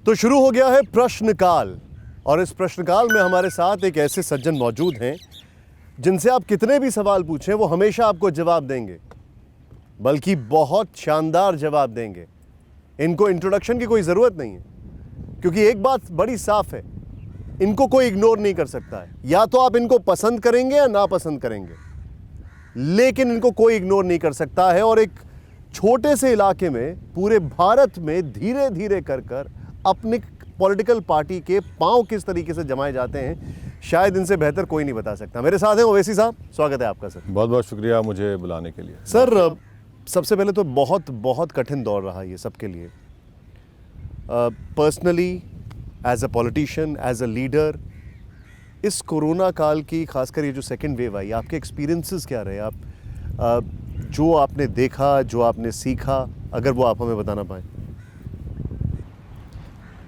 तो शुरू हो गया है प्रश्नकाल। और इस प्रश्नकाल में हमारे साथ एक ऐसे सज्जन मौजूद हैं जिनसे आप कितने भी सवाल पूछें वो हमेशा आपको जवाब देंगे, बल्कि बहुत शानदार जवाब देंगे। इनको इंट्रोडक्शन की कोई ज़रूरत नहीं है, क्योंकि एक बात बड़ी साफ है, इनको कोई इग्नोर नहीं कर सकता है। या तो आप इनको पसंद करेंगे या नापसंद करेंगे, लेकिन इनको कोई इग्नोर नहीं कर सकता है। और एक छोटे से इलाके में पूरे भारत में धीरे धीरे कर अपनी पॉलिटिकल पार्टी के पांव किस तरीके से जमाए जाते हैं, शायद इनसे बेहतर कोई नहीं बता सकता। मेरे साथ हैं ओवैसी साहब, स्वागत है आपका सर। बहुत बहुत शुक्रिया मुझे बुलाने के लिए। सर, सबसे पहले तो बहुत बहुत कठिन दौर रहा ये सबके लिए, personally, as a politician, as a leader. इस कोरोना काल की खासकर ये जो सेकेंड वेव आई, आपके एक्सपीरियंसेस क्या रहे? आप जो आपने देखा, जो आपने सीखा, अगर वो आप हमें बताना पाएँ।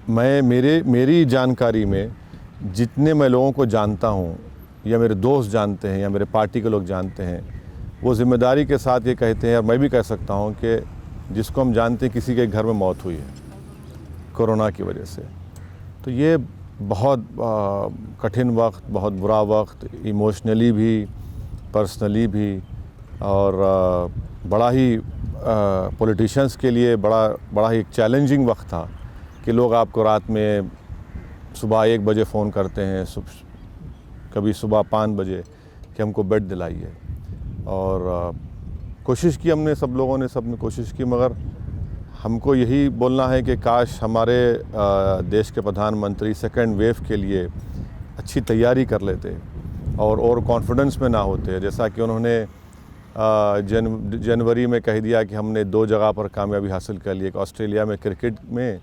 मेरी जानकारी में जितने मैं लोगों को जानता हूँ, या मेरे दोस्त जानते हैं, या मेरे पार्टी के लोग जानते हैं, वो ज़िम्मेदारी के साथ ये कहते हैं, और मैं भी कह सकता हूँ कि जिसको हम जानते हैं किसी के घर में मौत हुई है कोरोना की वजह से। तो ये बहुत कठिन वक्त, बहुत बुरा वक्त, इमोशनली भी, पर्सनली भी, और बड़ा ही पॉलिटिशियंस के लिए बड़ा ही चैलेंजिंग वक्त था कि लोग आपको रात में सुबह 1 बजे फ़ोन करते हैं, कभी सुबह 5 बजे कि हमको बेड दिलाइए। और कोशिश की हमने, सब लोगों ने, सबने कोशिश की, मगर हमको यही बोलना है कि काश हमारे देश के प्रधानमंत्री सेकेंड वेव के लिए अच्छी तैयारी कर लेते और कॉन्फिडेंस में ना होते। जैसा कि उन्होंने जनवरी में कह दिया कि हमने 2 जगह पर कामयाबी हासिल कर ली, एक ऑस्ट्रेलिया में क्रिकेट में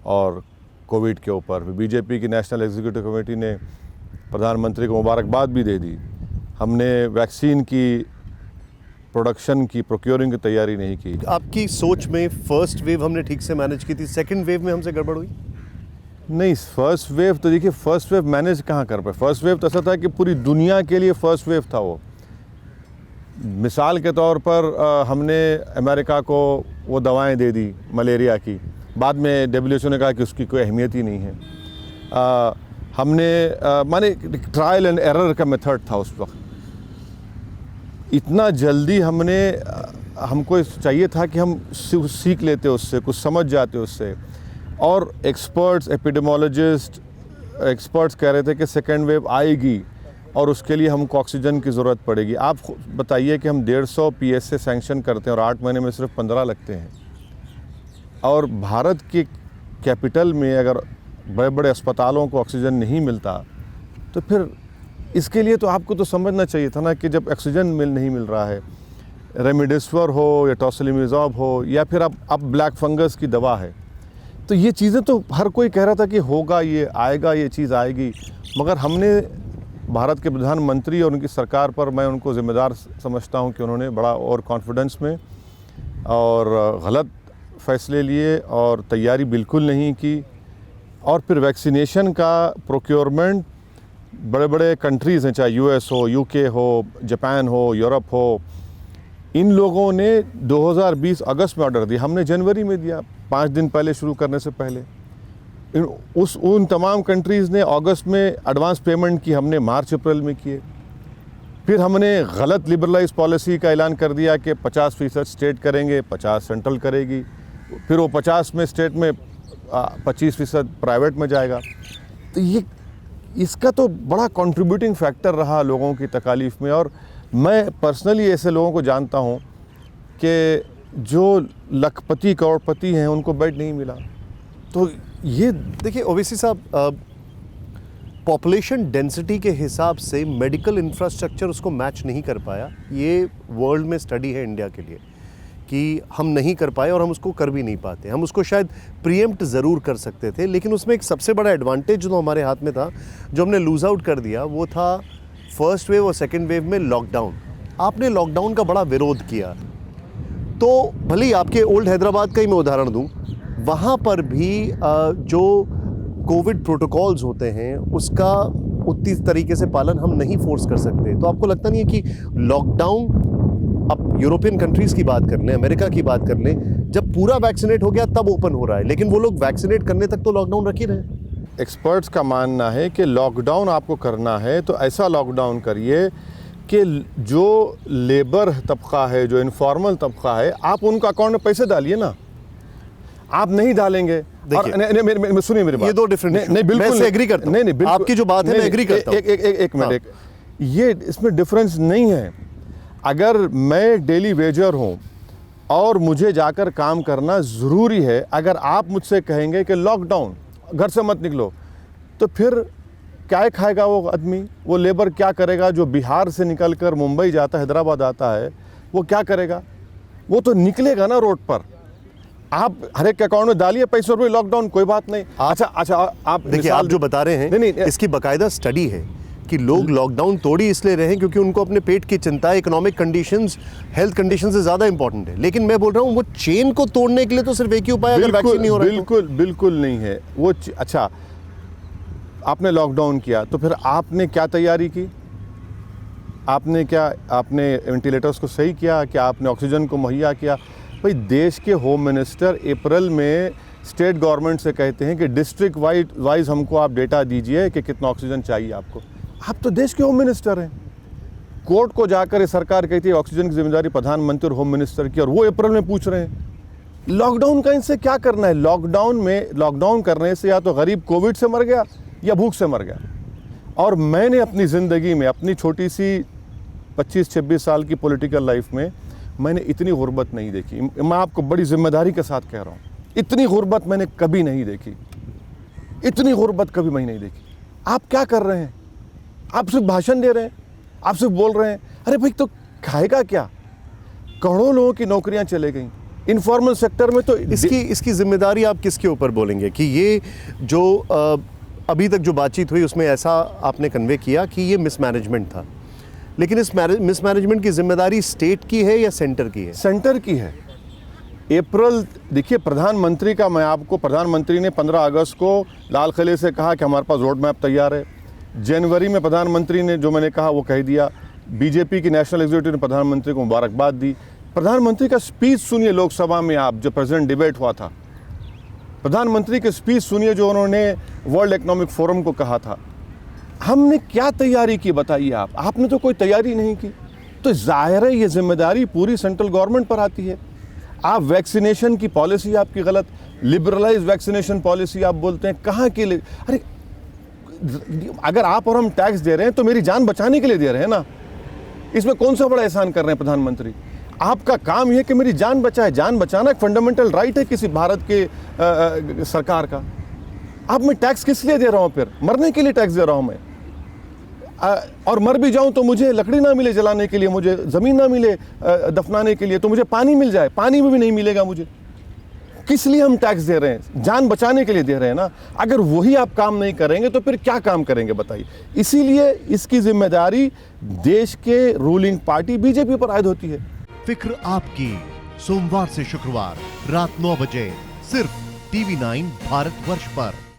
और कोविड के ऊपर। बीजेपी की नेशनल एग्जीक्यूटिव कमेटी ने प्रधानमंत्री को मुबारकबाद भी दे दी। हमने वैक्सीन की प्रोडक्शन की, प्रोक्योरिंग की तैयारी नहीं की। आपकी सोच में फर्स्ट वेव हमने ठीक से मैनेज की थी, सेकंड वेव में हमसे गड़बड़ हुई? नहीं, फर्स्ट वेव तो देखिए, फर्स्ट वेव मैनेज कहाँ कर पाए। फर्स्ट वेव तो ऐसा था कि पूरी दुनिया के लिए फर्स्ट वेव था वो। मिसाल के तौर पर हमने अमेरिका को वो दवाएं दे दी मलेरिया की, बाद में WHO ने कहा कि उसकी कोई अहमियत ही नहीं है। हमने माने ट्रायल एंड एरर का मेथड था उस वक्त। इतना जल्दी हमको चाहिए था कि हम सीख लेते उससे, कुछ समझ जाते उससे। और एक्सपर्ट्स, एपिडेमोलॉजिस्ट, एक्सपर्ट्स कह रहे थे कि सेकेंड वेव आएगी और उसके लिए हमको ऑक्सीजन की ज़रूरत पड़ेगी। आप बताइए कि हम 150 PSA सैंक्शन करते हैं और 8 महीने में सिर्फ 15 लगते हैं। और भारत के कैपिटल में अगर बड़े बड़े अस्पतालों को ऑक्सीजन नहीं मिलता, तो फिर इसके लिए तो आपको तो समझना चाहिए था ना कि जब ऑक्सीजन नहीं मिल रहा है, रेमडेसिविर हो या टोसिलिमेज़ाब हो, या फिर अब ब्लैक फंगस की दवा है, तो ये चीज़ें तो हर कोई कह रहा था कि होगा, ये आएगा, ये चीज़ आएगी। मगर हमने भारत के प्रधानमंत्री और उनकी सरकार पर मैं उनको ज़िम्मेदार समझता हूँ कि उन्होंने बड़ा और कॉन्फिडेंस में और गलत फ़ैसले लिए और तैयारी बिल्कुल नहीं की। और फिर वैक्सीनेशन का प्रोक्योरमेंट बड़े बड़े कंट्रीज़ हैं, चाहे US हो, UK हो, जापान हो, यूरोप हो, इन लोगों ने 2020 अगस्त में ऑर्डर दिया, हमने जनवरी में दिया, 5 दिन पहले शुरू करने से पहले। उन तमाम कंट्रीज़ ने अगस्त में एडवांस पेमेंट की, हमने मार्च अप्रैल में किए। फिर हमने गलत लिबरलाइज पॉलिसी का ऐलान कर दिया कि 50% स्टेट करेंगे, 50 सेंट्रल करेगी। फिर वो 50 में स्टेट में 25% प्राइवेट में जाएगा। तो ये इसका तो बड़ा कंट्रीब्यूटिंग फैक्टर रहा लोगों की तकालीफ में। और मैं पर्सनली ऐसे लोगों को जानता हूँ कि जो लखपति करोड़पति हैं, उनको बेड नहीं मिला। तो ये देखिए ओवैसी साहब, पॉपुलेशन डेंसिटी के हिसाब से मेडिकल इंफ्रास्ट्रक्चर उसको मैच नहीं कर पाया। ये वर्ल्ड में स्टडी है इंडिया के लिए कि हम नहीं कर पाए और हम उसको कर भी नहीं पाते। हम उसको शायद प्रीएम्प्ट ज़रूर कर सकते थे, लेकिन उसमें एक सबसे बड़ा एडवांटेज जो हमारे हाथ में था, जो हमने लूज़ आउट कर दिया, वो था फर्स्ट वेव और सेकेंड वेव में लॉकडाउन। आपने लॉकडाउन का बड़ा विरोध किया, तो भले ही आपके ओल्ड हैदराबाद का ही मैं उदाहरण दूँ, वहाँ पर भी जो कोविड प्रोटोकॉल्स होते हैं उसका उतनी तरीके से पालन हम नहीं फोर्स कर सकते। तो आपको लगता नहीं है कि लॉकडाउन अब यूरोपियन कंट्रीज की बात कर लें, अमेरिका की बात कर लें, जब पूरा वैक्सीनेट हो गया तब ओपन हो रहा है, लेकिन वो लोग वैक्सीनेट करने तक तो लॉकडाउन रख ही रहे हैं। एक्सपर्ट्स का मानना है कि लॉकडाउन आपको करना है तो ऐसा लॉकडाउन करिए कि जो लेबर तबका है, जो इनफॉर्मल तबका है, आप उनका अकाउंट में पैसे डालिए ना। आप नहीं डालेंगे। और सुनिए मेरी बात, ये दो डिफरेंट नहीं बिल्कुल मैं एग्री करता हूं। नहीं बिल्कुल आपकी जो बात है मैं एग्री करता हूं। एक मिनट, ये इसमें डिफरेंस नहीं है। अगर मैं डेली वेजर हूं और मुझे जाकर काम करना ज़रूरी है, अगर आप मुझसे कहेंगे कि लॉकडाउन, घर से मत निकलो, तो फिर क्या खाएगा वो आदमी? वो लेबर क्या करेगा? जो बिहार से निकलकर मुंबई जाता है, हैदराबाद आता है, वो क्या करेगा? वो तो निकलेगा ना रोड पर। आप हर एक के अकाउंट में डालिए पैसे रुपये, लॉकडाउन कोई बात नहीं। अच्छा आप देखिए, आप जो बता रहे हैं, नहीं, इसकी बाकायदा स्टडी है कि लोग लॉकडाउन तोड़ी इसलिए रहे हैं क्योंकि उनको अपने पेट की चिंता, इकोनॉमिक कंडीशंस, हेल्थ कंडीशन से ज़्यादा इंपॉर्टेंट है। लेकिन मैं बोल रहा हूँ वो चेन को तोड़ने के लिए तो सिर्फ एक ही उपाय, अगर वैक्सीन नहीं हो रहा है तो। बिल्कुल नहीं है वो। अच्छा, आपने लॉकडाउन किया तो फिर आपने क्या तैयारी की? आपने वेंटिलेटर्स को सही किया? क्या आपने ऑक्सीजन को मुहैया किया? भाई, देश के होम मिनिस्टर अप्रैल में स्टेट गवर्नमेंट से कहते हैं कि डिस्ट्रिक्ट वाइज हमको आप डेटा दीजिए कि कितना ऑक्सीजन चाहिए आपको। आप तो देश के होम मिनिस्टर हैं। कोर्ट को जाकर ये सरकार कहती है ऑक्सीजन की जिम्मेदारी प्रधानमंत्री और होम मिनिस्टर की, और वो अप्रैल में पूछ रहे हैं। लॉकडाउन का इनसे क्या करना है? लॉकडाउन करने से या तो गरीब कोविड से मर गया या भूख से मर गया। और मैंने अपनी ज़िंदगी में, अपनी छोटी सी 25-26 साल की पॉलिटिकल लाइफ में, मैंने इतनी गुर्बत नहीं देखी। मैं आपको बड़ी जिम्मेदारी के साथ कह रहा हूँ, इतनी गुर्बत मैंने कभी नहीं देखी। इतनी गुर्बत कभी मैं नहीं देखी। आप क्या कर रहे हैं? आप सिर्फ भाषण दे रहे हैं, आप सिर्फ बोल रहे हैं। अरे भाई, तो खाएगा क्या? करोड़ों लोगों की नौकरियां चले गई इनफॉर्मल सेक्टर में। तो इसकी जिम्मेदारी आप किसके ऊपर बोलेंगे कि ये जो अभी तक जो बातचीत हुई उसमें ऐसा आपने कन्वे किया कि ये मिसमैनेजमेंट था, लेकिन इस मिसमैनेजमेंट की जिम्मेदारी स्टेट की है या सेंटर की है? सेंटर की है। अप्रैल, देखिए, प्रधानमंत्री ने 15 अगस्त को लाल किले से कहा कि हमारे पास रोड मैप तैयार है। जनवरी में प्रधानमंत्री ने जो मैंने कहा वो कह दिया। बीजेपी की नेशनल एग्जीक्यूटिव ने प्रधानमंत्री को मुबारकबाद दी। प्रधानमंत्री का स्पीच सुनिए लोकसभा में आप, जो प्रेसिडेंट डिबेट हुआ था, प्रधानमंत्री के स्पीच सुनिए जो उन्होंने वर्ल्ड इकोनॉमिक फोरम को कहा था। हमने क्या तैयारी की बताइए आप? आपने तो कोई तैयारी नहीं की। तो जाहिर है ये जिम्मेदारी पूरी सेंट्रल गवर्नमेंट पर आती है। आप वैक्सीनेशन की पॉलिसी आपकी गलत, लिबरलाइज वैक्सीनेशन पॉलिसी आप बोलते हैं, कहाँ के लिए? अरे, अगर आप और हम टैक्स दे रहे हैं तो मेरी जान बचाने के लिए दे रहे हैं ना। इसमें कौन सा बड़ा एहसान कर रहे हैं प्रधानमंत्री? आपका काम यह है कि मेरी जान बचाए। जान बचाना एक फंडामेंटल राइट है किसी भारत के सरकार का। अब मैं टैक्स किस लिए दे रहा हूं? फिर मरने के लिए टैक्स दे रहा हूं मैं। और मर भी जाऊं तो मुझे लकड़ी ना मिले जलाने के लिए, मुझे ज़मीन ना मिले दफनाने के लिए, तो मुझे पानी मिल जाए, पानी भी नहीं मिलेगा मुझे। किस लिए हम टैक्स दे रहे हैं? जान बचाने के लिए दे रहे हैं ना। अगर वही आप काम नहीं करेंगे तो फिर क्या काम करेंगे बताइए? इसीलिए इसकी जिम्मेदारी देश के रूलिंग पार्टी बीजेपी पर आयद होती है। फिक्र आपकी, सोमवार से शुक्रवार रात 9 बजे सिर्फ TV9 भारतवर्ष पर।